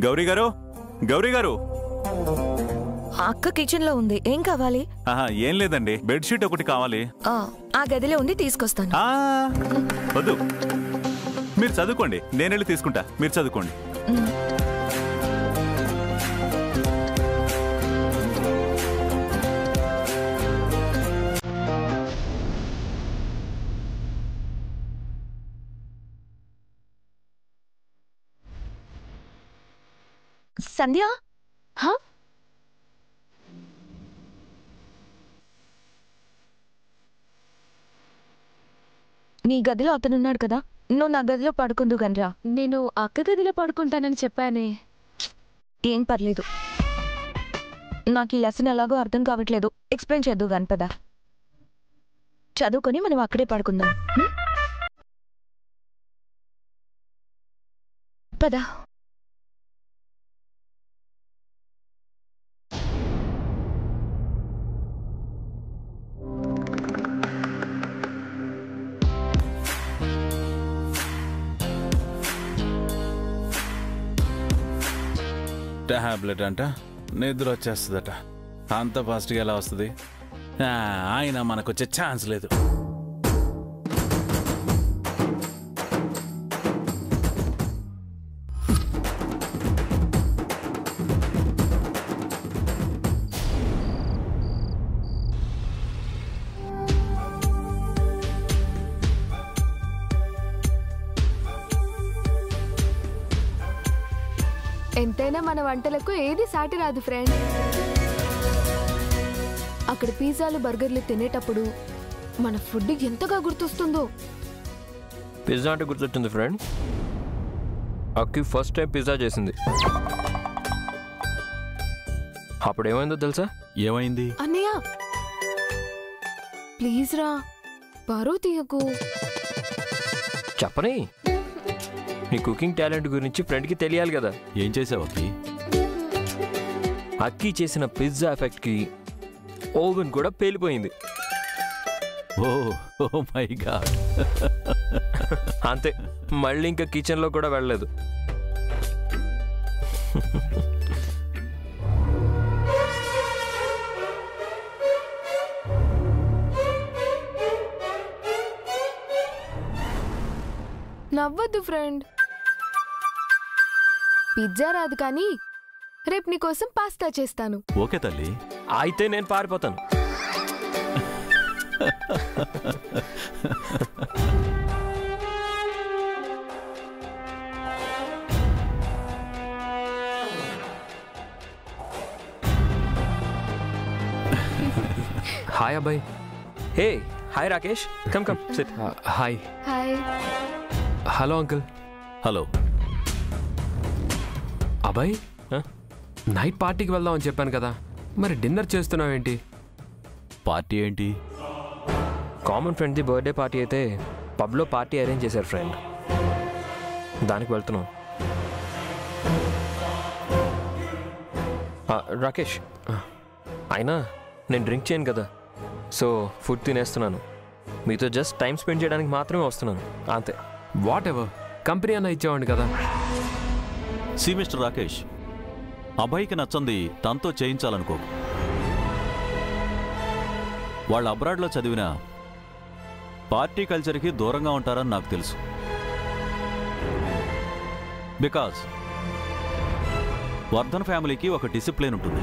గౌరీ గారు, గౌరీ గారు. అక్క కిచెన్ లో ఉంది. ఏం కావాలి? ఏం లేదండి, బెడ్షీట్ ఒకటి కావాలి. ఆ గదిలో ఉంది, తీసుకొస్తాను. వద్దు, మీరు చదువుకోండి, నేను వెళ్ళి తీసుకుంటా. మీరు చదువుకోండి. సంధ్య, నీ గదిలో అతనున్నాడు కదా, నువ్వు నా గదిలో పడుకుందు గన్రా. నేను అక్క గదిలో పడుకుంటానని చెప్పానే. ఏం పర్లేదు, నాకు ఈ లెసన్ ఎలాగో అర్థం కావట్లేదు. ఎక్స్ప్లెయిన్ చేద్దు గన్ పదా. చదువుకొని మనం అక్కడే పడుకుందాం. పదా. టాబ్లెట్ అంట, నిద్ర వచ్చేస్తుందట. అంత ఫాస్ట్గా ఎలా వస్తుంది? ఆయన మనకు వచ్చే ఛాన్స్ లేదు. ఎంతైనా మన వంటలకు ఏది సాటి రాదు ఫ్రెండ్. అక్కడ పిజ్జాలు బర్గర్లు తినేటప్పుడు మన ఫుడ్ ఎంతగా గుర్తొస్తుందో. పిజ్జా అంటే గుర్తొచ్చింది ఫ్రెండ్. అక్కి ఫస్ట్ టైం పిజ్జా చేసింది. అప్పుడు ఏమైందో తెలుసా? ఏమైంది? అన్నయ్య ప్లీజ్ రా, బరువు తీయకు. చెప్పని, నీ కుకింగ్ టాలెంట్ గురించి ఫ్రెండ్కి తెలియాలి కదా. ఏం చేసావు అక్కి? అక్కి చేసిన పిజ్జా ఎఫెక్ట్కి ఓవెన్ కూడా పేలిపోయింది. Oh my God. అంతే, మళ్ళీ ఇంకా కిచెన్లో కూడా వెళ్ళలేదు. నవ్వద్దు ఫ్రెండ్. పిజ్జా రాదు కానీ రేపు నీకోసం పాస్తా చేస్తాను. ఓకే తల్లి. అయితే నేను పారిపోతాను. హాయ్ అబ్బాయి. Hey hi Rakesh, come come SIT. Hi. Hi. Hello uncle. Hello అబ్బాయి, నైట్ పార్టీకి వెళ్దామని చెప్పాను కదా, మరి డిన్నర్ చేస్తున్నావేంటి? పార్టీ ఏంటి? కామన్ ఫ్రెండ్ది బర్త్డే పార్టీ అయితే పబ్లో పార్టీ అరేంజ్ చేశారు ఫ్రెండ్, దానికి వెళ్తున్నాం. రాకేష్, అయినా నేను డ్రింక్ చేయను కదా, సో ఫుడ్ తినేస్తున్నాను. మీతో జస్ట్ టైం స్పెండ్ చేయడానికి మాత్రమే వస్తున్నాను, అంతే. వాట్ ఎవర్, కంపెనీ అన్న ఇచ్చేవాడిని కదా. సి మిస్టర్ రాకేష్, అబ్బాయికి నచ్చంది తనతో చేయించాలనుకో. వాళ్ళు అబ్రాడ్లో చదివిన పార్టీ కల్చర్కి దూరంగా ఉంటారని నాకు తెలుసు. బికాజ్ వర్ధన్ ఫ్యామిలీకి ఒక డిసిప్లిన్ ఉంటుంది.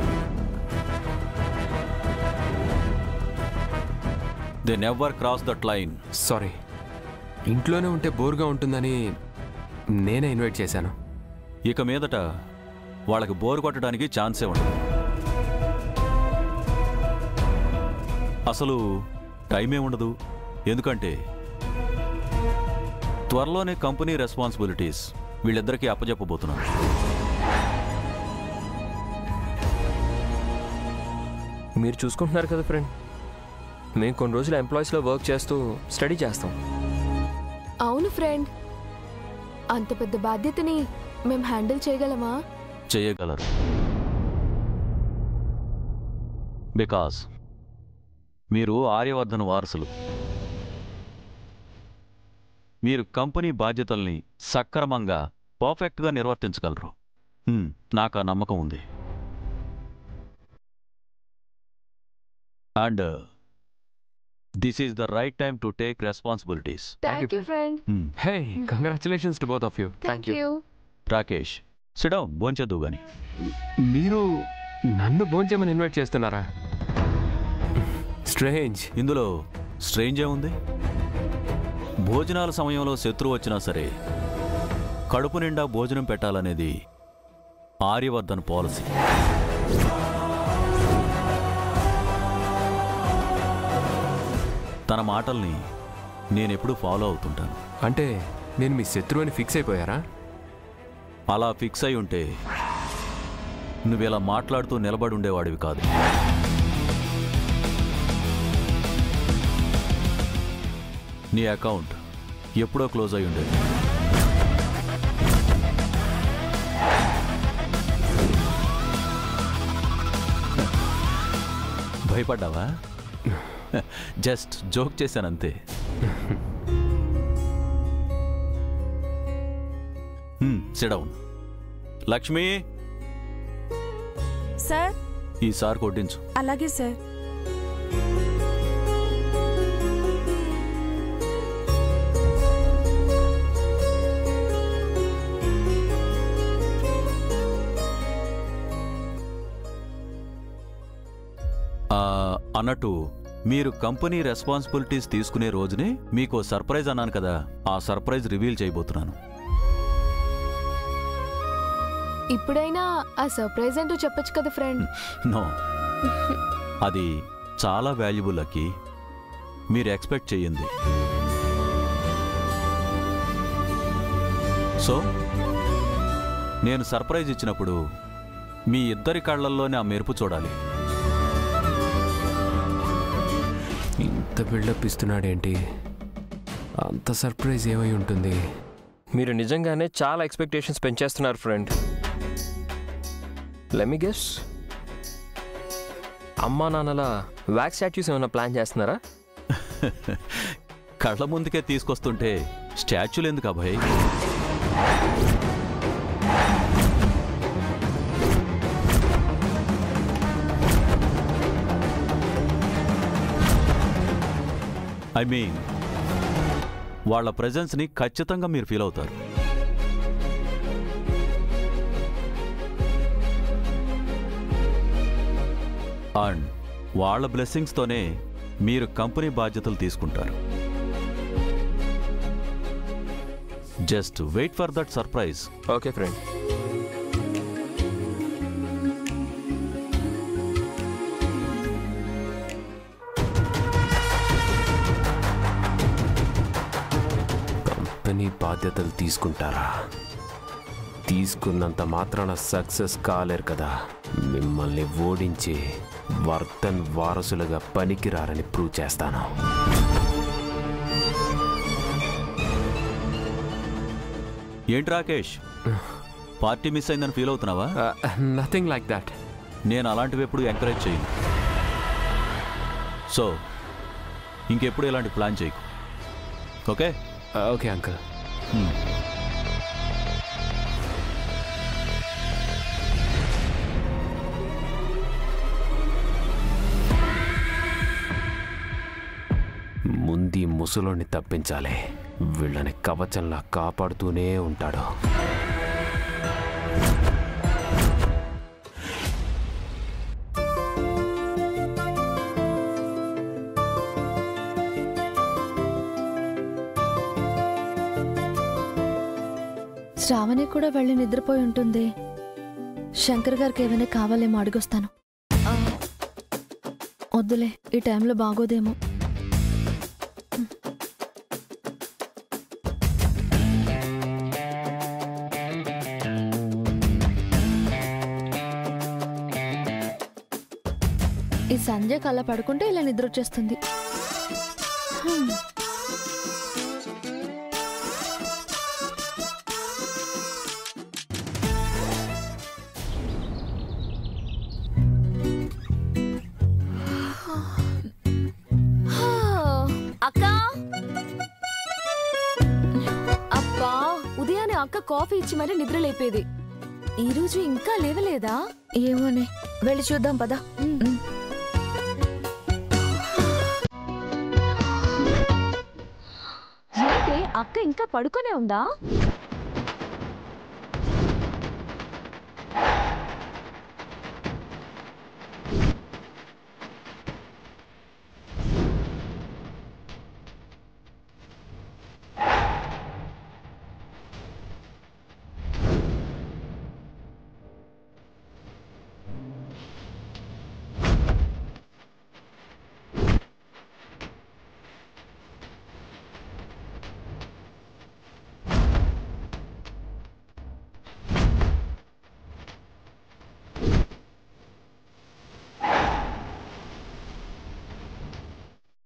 They never cross that line. Sorry, ఇంట్లోనే ఉంటే బోర్గా ఉంటుందని నేనే ఇన్వైట్ చేశాను. ఇక మీదట వాళ్ళకి బోర్ కొట్టడానికి ఛాన్సే ఉండదు. అసలు టైమే ఉండదు. ఎందుకంటే త్వరలోనే కంపెనీ రెస్పాన్సిబిలిటీస్ వీళ్ళిద్దరికీ అప్పచెప్పబోతున్నాను. మీరు చూసుకుంటున్నారు కదా ఫ్రెండ్, మేము కొన్ని రోజులు ఎంప్లాయీస్లో వర్క్ చేస్తూ స్టడీ చేస్తాం. అవును ఫ్రెండ్, అంత పెద్ద బాధ్యతని మేము హ్యాండిల్ చేయగలమా? చేయగలరు. బికాజ్ మీరు ఆర్యవర్ధన్ వారసులు. మీరు కంపెనీ బాధ్యతల్ని సక్రమంగా పర్ఫెక్ట్గా నిర్వర్తించగలరు. నాకు ఆ నమ్మకం ఉంది. And this is the right time to take responsibilities. Thank you friend. Hey congratulations to both of you. Thank you. Rakesh, sit down, భోంచేద్దు గాని. మీరు నన్ను భోంచేయమని ఇన్వైట్ చేస్తున్నారా? స్ట్రేంజ్. ఇందులో స్ట్రేంజ్ ఏముంది? భోజనాల సమయంలో శత్రువు వచ్చినా సరే కడుపు నిండా భోజనం పెట్టాలనేది ఆర్యవర్ధన్ పాలసీ. తన మాటల్ని నేనెప్పుడు ఫాలో అవుతుంటాను. అంటే నేను మీ శత్రువు అని ఫిక్స్ అయిపోయారా? అలా ఫిక్స్ అయి ఉంటే నువ్విలా మాట్లాడుతూ నిలబడి ఉండేవాడివి కాదు. నీ అకౌంట్ ఎప్పుడో క్లోజ్ అయి ఉండేది. భయపడ్డావా? జస్ట్ జోక్ చేశానంతే. Sit down. లక్ష్మి, సార్. ఈసారి కొట్టించు. అలాగే సార్. అన్నట్టు మీరు కంపెనీ రెస్పాన్సిబిలిటీస్ తీసుకునే రోజునే మీకు సర్ప్రైజ్ అన్నాను కదా, ఆ సర్ప్రైజ్ రివీల్ చేయబోతున్నాను. ఇప్పుడైనా ఆ సర్ప్రైజ్ అంటూ చెప్పొచ్చు కదా ఫ్రెండ్. నో, అది చాలా వాల్యుబుల్ అక్కి. మీరు ఎక్స్పెక్ట్ చేయండి. సో నేను సర్ప్రైజ్ ఇచ్చినప్పుడు మీ ఇద్దరి కళ్ళల్లోనే ఆ మెరుపు చూడాలి. ఇంత బిల్డప్ ఇస్తున్నాడేంటి? అంత సర్ప్రైజ్ ఏమై ఉంటుంది? మీరు నిజంగానే చాలా ఎక్స్పెక్టేషన్స్ పెంచేస్తున్నారు ఫ్రెండ్. లెట్ మీ గెస్, అమ్మా నాన్నల వ్యాక్స్ స్టాచ్యూస్ ఏమైనా ప్లాన్ చేస్తున్నారా? కళ్ళ ముందుకే తీసుకొస్తుంటే స్టాచ్యూలు ఎందుకు అభయ్? ఐ మీన్ వాళ్ళ ప్రెజెన్స్ని ఖచ్చితంగా మీరు ఫీల్ అవుతారు. అండ్ వాళ్ళ బ్లెస్సింగ్స్తోనే మీరు కంపెనీ బాధ్యతలు తీసుకుంటారు. Just wait for that surprise. Okay friend. Company బాధ్యతలు తీసుకుంటారా? తీసుకున్నంత మాత్రాన సక్సెస్ కాలేరు కదా. మిమ్మల్ని ఓడించి వర్ధన్ వారసులుగా పనికిరారని ప్రూవ్ చేస్తాను. ఏంటి రాకేష్, పార్టీ మిస్ అయిందని ఫీల్ అవుతున్నావా? Nothing like that. నేను అలాంటివి ఎప్పుడు ఎంకరేజ్ చేయను. సో ఇంకెప్పుడు ఇలాంటి ప్లాన్ చేయకు. ఓకే? Okay uncle. ముందు ముసలోని తప్పించాలి. వీళ్ళని కవచంలా కాపాడుతూనే ఉంటాడు. శ్రావణి కూడా వెళ్ళి నిద్రపోయి ఉంటుంది. శంకర్ గారికి ఏమైనా కావాలేమో అడిగొస్తాను. వద్దులే, ఈ టైంలో బాగోదేమో. ఈ సంజయ్ కళ్ళ పడుకుంటే ఇలా నిద్ర వచ్చేస్తుంది. అక్క, అబ్బా, ఉదయాన్నే అక్క కాఫీ ఇచ్చి మరీ నిద్ర లేపేది. ఈరోజు ఇంకా లేవలేదా? ఏమోనే, వెళ్ళి చూద్దాం పదా. ఏంటి అక్క ఇంకా పడుకునే ఉందా?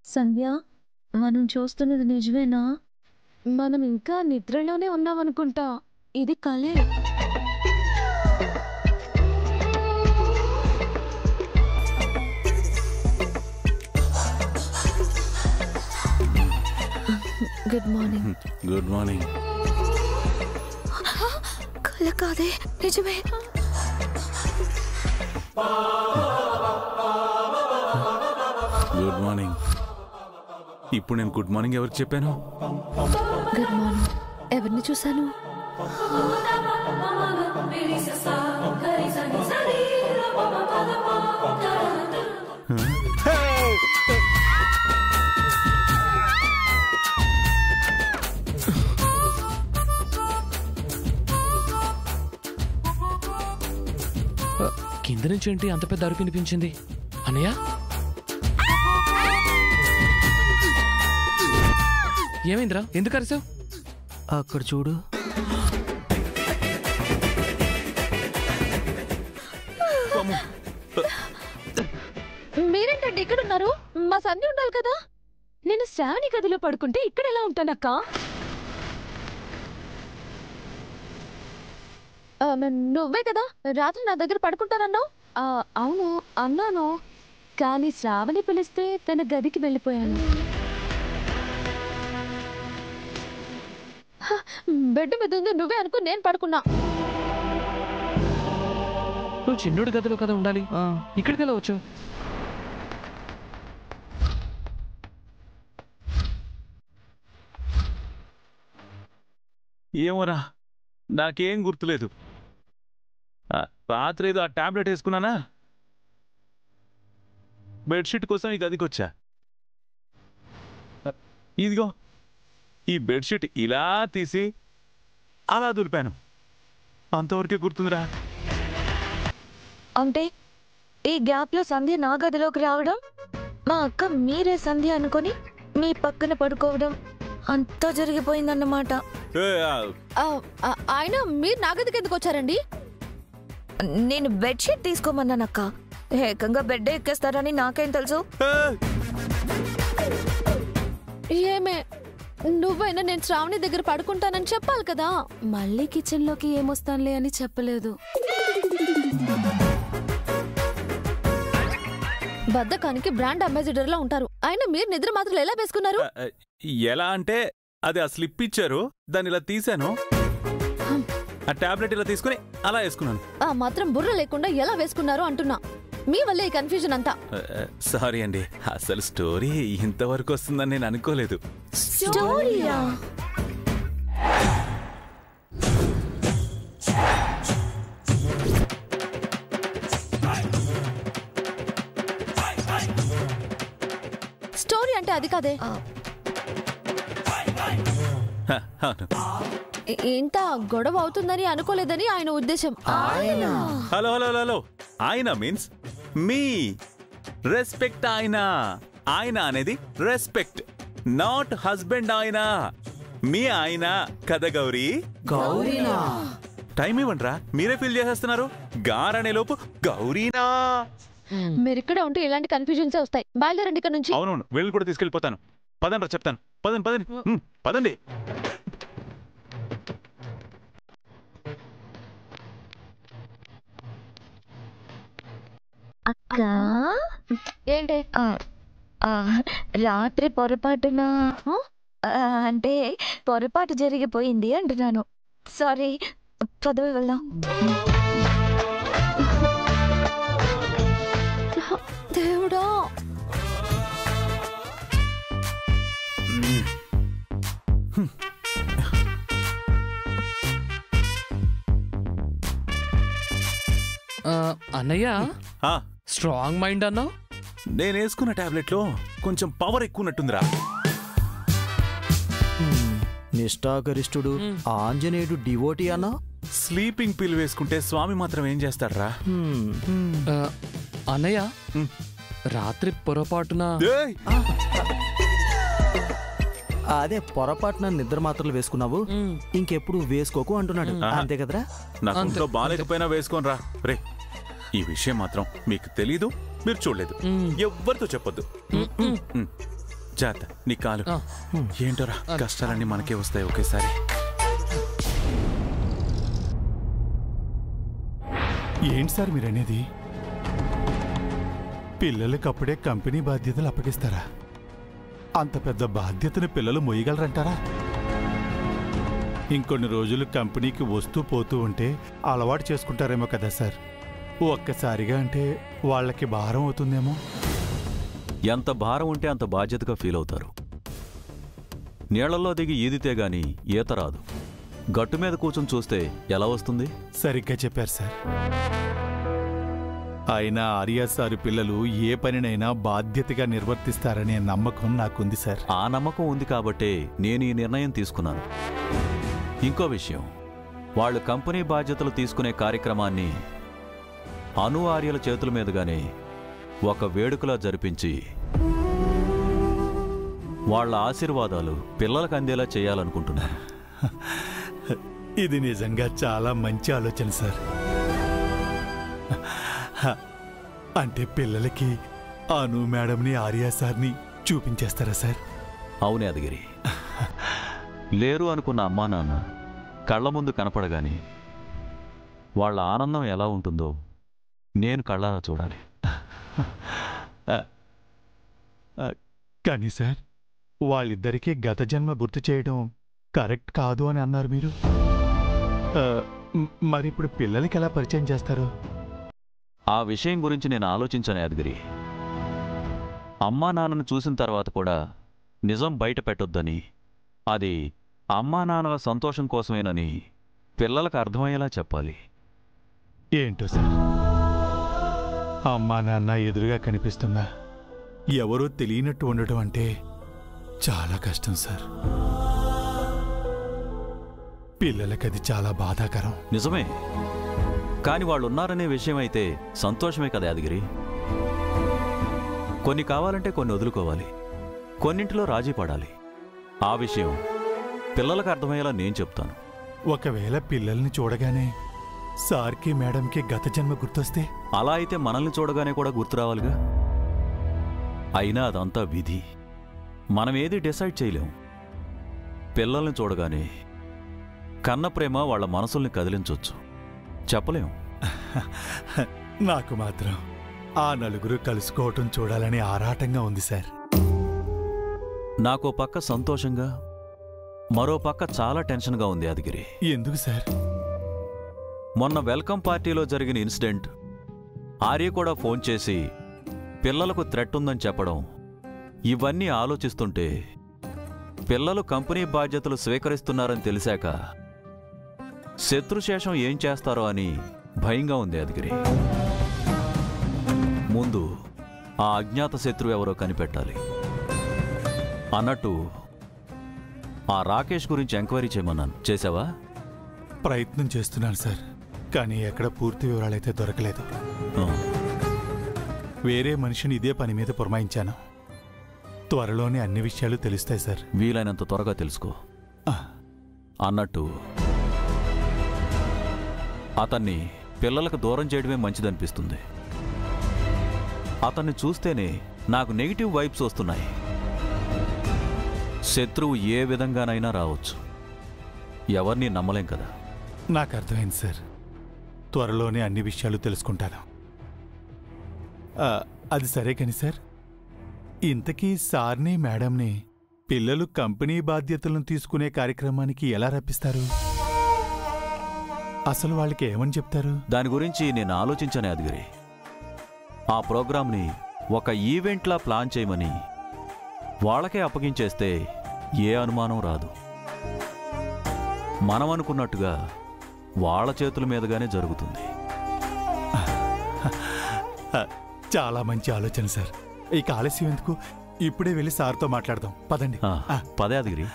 సంధ్య, మనం చూస్తున్నది నిజమేనా? మనం ఇంకా నిద్రలోనే ఉన్నామనుకుంటా. ఇది కలే. Good morning. Good morning. కళ్ళ కాదే, నిజమే. Good morning. ఇప్పుడు నేను గుడ్ మార్నింగ్ ఎవరికి చెప్పాను? Good morning. ఎవరిని చూశాను? కింద నుంచి ఏంటి అంత పెద్ద అరుపు వినిపించింది? అన్నయ్య, ఏమైందిరా? ఎందుకు అరిసావు? అక్కడ చూడు. మీరేంటండి ఇక్కడ ఉన్నారు? మా సంధ్య ఉండాలి కదా. నేను శ్రావణి గదిలో పడుకుంటే ఇక్కడ ఎలా ఉంటానక్క? నువ్వే కదా రాత్రి నా దగ్గర పడుకుంటానన్నావు. అవును అన్నాను, కానీ శ్రావణి పిలిస్తే తన గదికి వెళ్ళిపోయాను. బెడ్ మీద ఉంది నువ్వే అనుకో, నేను పడుకున్నా. నువ్వు చిన్నోడి గదిలో కదా ఉండాలి, ఇక్కడికి ఎలా వచ్చావు? ఏమోరా, నాకేం గుర్తులేదు. రాత్రి ఏదో ఆ టాబ్లెట్ వేసుకున్నానా, బెడ్షీట్ కోసం ఈ గదికి వచ్చా. ఇదిగో ఈ బెడ్షీట్ ఇలా తీసి అలా దులిపాను. అంతవరకే గుర్తుందిరా. అంటే ఈ గ్యాప్లో సంధ్య నా గదిలోకి రావడం, మా అక్క మీరే సంధ్య అనుకొని మీ పక్కన పడుకోవడం అంతా జరిగిపోయిందన్నమాట. ఆయన మీరు నా గదికి ఎందుకు వచ్చారండి? నేను బెడ్షీట్ తీసుకోమన్నానక్క, ఏకంగా బెడ్ ఎక్కేస్తారని నాకేం తెలుసు. ఏమే, నువ్వైనా నేను శ్రావణి దగ్గర పడుకుంటానని చెప్పాలి కదా. మళ్ళీ కిచెన్ లోకి ఏమొస్తానులే అని చెప్పలేదు. బద్దకానికి బ్రాండ్ అంబాసిడర్ లా ఉంటారు. అయినా మీరు నిద్ర మాత్రం ఎలా వేసుకున్నారు? ఎలా అంటే అది ఆ స్లిప్ ఇచ్చారు, దాన్ని ఇలా తీశాను, ఆ టాబ్లెట్ ఇలా తీసుకుని అలా వేసుకున్నాను. ఆ మాత్రం బుర్ర లేకుండా ఎలా వేసుకున్నారు అంటున్నా. మీ వల్లే ఈ కన్ఫ్యూజన్ అంతా. సారీ అండి, అసలు స్టోరీ ఇంతవరకు వస్తుందని నేను అనుకోలేదు. స్టోరీయా? స్టోరీ అంటే అది కాదే. ఇంత గొడవ అవుతుందని అనుకోలేదని ఆయన ఉద్దేశం. హలో హలో హలో, ఆయన మీన్స్ మీ. రెస్పెక్ట్ ఆయన. ఆయన అనేది రెస్పెక్ట్, నాట్ హస్బెండ్ ఆయన. మీ ఆయన కదా గౌరీ? గౌరీనా? టైం ఇవ్వండిరా, మీరే ఫీల్ చేసేస్తున్నారు. గారనే లోపు గౌరీనా. మీరు ఇక్కడ ఉంటే ఇలాంటి కన్ఫ్యూజన్స్ వస్తాయి. బయలుదేరండి ఇక్కడ నుంచి. అవునవును, వీళ్ళు కూడా తీసుకెళ్ళిపోతాను. పదండి చెప్తాను. పదండి పదండి పదండి. అక్క ఏంటి? రాత్రి పొరపాటున అంటే పొరపాటు జరిగిపోయింది అంటున్నాను. సారీ, పదవి వెళ్దాం. అన్నయ్య ఆ, స్ట్రాంగ్ మైండ్ అన్నావు. నేను వేసుకున్న టాబ్లెట్లో కొంచెం పవర్ ఎక్కువన్నట్టుందిరా. నిష్ఠాగరిష్ఠుడు ఆంజనేయుడు డివోటీ అన్నా. స్లీపింగ్ పిల్ వేసుకుంటే స్వామి మాత్రం ఏం చేస్తాడ్రా? అన్నయ్య రాత్రి పొరపాటున ఏయ్! అదే పొరపాటున నిద్ర మాత్రలు వేసుకున్నావు, ఇంకెప్పుడు వేసుకోకు అంటున్నాడు. అంతే కదరా? నాకు ఇంట్లో బాగాలేకపోయినా వేసుకోనరా. రే, ఈ విషయం మాత్రం మీకు తెలీదు, మీరు చూడలేదు, ఎవ్వరితో చెప్పొద్దు. జాత నీ కాలు. ఏంటోరా, కష్టాలన్నీ మనకే వస్తాయి ఒకేసారి. ఏంటి సార్ మీరనేది? పిల్లలకి అప్పుడే కంపెనీ బాధ్యతలు అప్పగిస్తారా? అంత పెద్ద బాధ్యతను పిల్లలు మొయ్యగలరంటారా? ఇంకొన్ని రోజులు కంపెనీకి వస్తూ పోతూ ఉంటే అలవాటు చేసుకుంటారేమో కదా సార్. ఒక్కసారిగా అంటే వాళ్ళకి భారం అవుతుందేమో. ఎంత భారం ఉంటే అంత బాధ్యతగా ఫీల్ అవుతారు. నీళ్లలో దిగి ఈదితే గాని ఈత రాదు. గట్టు మీద కూర్చొని చూస్తే ఎలా వస్తుంది? సరిగ్గా చెప్పారు సార్. అయినా ఆర్య సారు పిల్లలు ఏ పనినైనా బాధ్యతగా నిర్వర్తిస్తారనే నమ్మకం నాకుంది సార్. ఆ నమ్మకం ఉంది కాబట్టే నేను ఈ నిర్ణయం తీసుకున్నాను. ఇంకో విషయం, వాళ్ళు కంపెనీ బాధ్యతలు తీసుకునే కార్యక్రమాన్ని అను ఆర్యల చేతుల మీదుగానే ఒక వేడుకలా జరిపించి వాళ్ళ ఆశీర్వాదాలు పిల్లలకు అందేలా చేయాలనుకుంటున్నాను. ఇది నిజంగా చాలా మంచి ఆలోచన సార్. అంటే పిల్లలకి అను మేడంని ఆర్య సార్ని చూపించేస్తారా సార్? అవునే అదిగిరి. లేరు అనుకున్న అమ్మా నాన్న కళ్ళ ముందు కనపడగాని వాళ్ళ ఆనందం ఎలా ఉంటుందో నేను కళ్ళారా చూడాలి. కానీ సార్, వాళ్ళిద్దరికీ గత జన్మ గుర్తు చేయడం కరెక్ట్ కాదు అని అన్నారు మీరు. మరి ఇప్పుడు పిల్లలకి ఎలా పరిచయం చేస్తారు? ఆ విషయం గురించి నేను ఆలోచించాను యాదగిరి. అమ్మా నాన్నను చూసిన తర్వాత కూడా నిజం బయట పెట్టొద్దని, అది అమ్మా నాన్నల సంతోషం కోసమేనని పిల్లలకు అర్థమయ్యేలా చెప్పాలి. ఏంటో సార్, అమ్మా నాన్న ఎదురుగా కనిపిస్తున్నా ఎవరో తెలియనట్టు ఉండటం అంటే చాలా కష్టం సార్. పిల్లలకది చాలా బాధాకరం. నిజమే, కాని వాళ్ళున్నారనే విషయం అయితే సంతోషమే కదా యాదగిరి. కొన్ని కావాలంటే కొన్ని వదులుకోవాలి, కొన్నింటిలో రాజీ పడాలి. ఆ విషయం పిల్లలకు అర్థమయ్యేలా నేను చెప్తాను. ఒకవేళ పిల్లల్ని చూడగానే సార్కి మేడంకి గత జన్మ గుర్తొస్తే? అలా అయితే మనల్ని చూడగానే కూడా గుర్తు రావాలిగా. అయినా అదంతా విధి, మనమేది డిసైడ్ చేయలేం. పిల్లల్ని చూడగానే కన్న ప్రేమ వాళ్ళ మనసుల్ని కదిలించొచ్చు, చెప్పలేం. నాకు మాత్రం ఆ నలుగురు కలుసుకోవటం చూడాలని ఆరాటంగా ఉంది సార్. నాకో పక్క సంతోషంగా, మరో పక్క చాలా టెన్షన్గా ఉంది యాదగిరి. ఎందుకు సార్? మొన్న వెల్కమ్ పార్టీలో జరిగిన ఇన్సిడెంట్, ఆర్య కూడా ఫోన్ చేసి పిల్లలకు థ్రెట్ ఉందని చెప్పడం, ఇవన్నీ ఆలోచిస్తుంటే పిల్లలు కంపెనీ బాధ్యతలు స్వీకరిస్తున్నారని తెలిసాక శత్రుశేషం ఏం చేస్తారో అని భయంగా ఉంది యాదగిరి. ముందు ఆ అజ్ఞాత శత్రువు ఎవరో కనిపెట్టాలి. అన్నట్టు ఆ రాకేష్ గురించి ఎంక్వైరీ చేయమన్నాను, చేసావా? ప్రయత్నం చేస్తున్నాను సార్, కానీ ఎక్కడ పూర్తి వివరాలైతే దొరకలేదు. వేరే మనిషిని ఇదే పని మీద పురమాయించాను. త్వరలోనే అన్ని విషయాలు తెలుస్తాయి సార్. వీలైనంత త్వరగా తెలుసుకో. అన్నట్టు అతన్ని పిల్లలకు దూరం చేయడమే మంచిదనిపిస్తుంది. అతన్ని చూస్తేనే నాకు నెగిటివ్ వైబ్స్ వస్తున్నాయి. శత్రువు ఏ విధంగానైనా రావచ్చు, ఎవరిని నమ్మలేం కదా. నాకు అర్థమైంది సార్, త్వరలోనే అన్ని విషయాలు తెలుసుకుంటాను. అది సరే కాని సార్, ఇంతకీ సార్ని మేడంని పిల్లలు కంపెనీ బాధ్యతలను తీసుకునే కార్యక్రమానికి ఎలా రప్పిస్తారు? అసలు వాళ్ళకి ఏమని చెప్తారు? దాని గురించి నేను ఆలోచించాను యాదగిరి. ఆ ప్రోగ్రాంని ఒక ఈవెంట్లా ప్లాన్ చేయమని వాళ్ళకే అప్పగించేస్తే ఏ అనుమానం రాదు. మనం అనుకున్నట్టుగా వాళ్ళ చేతుల మీదుగానే జరుగుతుంది. చాలా మంచి ఆలోచన సార్. ఇక ఆలస్యం ఎందుకు, ఇప్పుడే వెళ్ళి సార్తో మాట్లాడదాం. పదండి. పదాదిగిరి.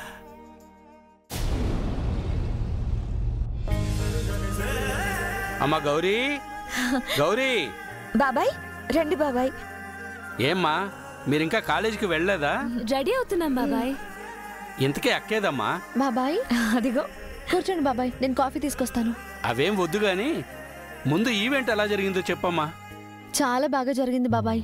అమ్మా గౌరీ, గౌరీ. బాబాయ్ రండి బాబాయ్. ఏమ్మా మీరింకా కాలేజీకి వెళ్ళలేదా? రెడీ అవుతున్నాం బాబాయ్. ఇంతకీ అక్కేదమ్మా? బాబాయ్ అదిగో కూర్చోండి బాబాయ్, నేను కాఫీ తీసుకొస్తాను. అవేం వద్దు గాని ముందు ఈవెంట్ ఎలా జరిగిందో చెప్పమ్మా. చాలా బాగా జరిగింది బాబాయ్.